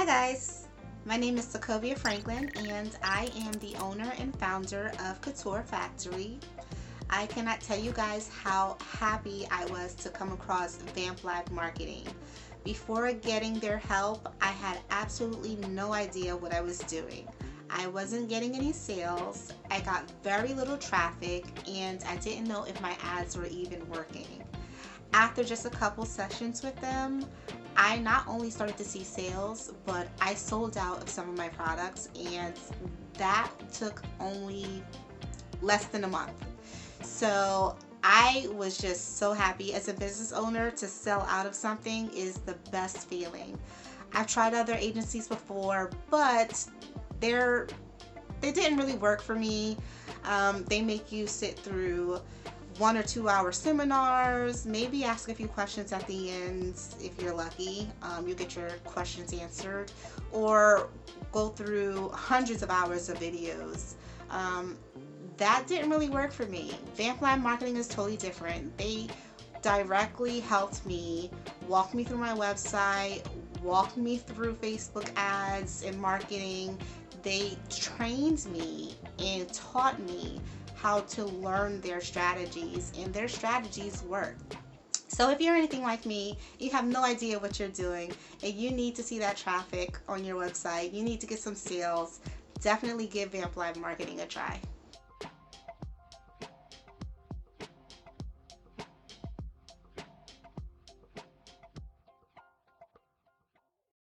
Hi guys, my name is Secobia Franklin and I am the owner and founder of Couture Factory. I cannot tell you guys how happy I was to come across Vamp Live Marketing. Before getting their help, I had absolutely no idea what I was doing. I wasn't getting any sales, I got very little traffic, and I didn't know if my ads were even working. After just a couple sessions with them, I not only started to see sales, but I sold out of some of my products, and that took only less than a month. So I was just so happy. As a business owner, to sell out of something is the best feeling. I've tried other agencies before, but they didn't really work for me. They make you sit through 1 or 2 hour seminars, maybe ask a few questions at the end. If you're lucky, you get your questions answered, or go through hundreds of hours of videos. That didn't really work for me. Vamp Live Marketing is totally different. They directly helped me, walk me through my website, walk me through Facebook ads and marketing. They trained me and taught me how to learn their strategies, and their strategies work. So if you're anything like me, you have no idea what you're doing, and you need to see that traffic on your website, you need to get some sales, definitely give Vamp Live Marketing a try.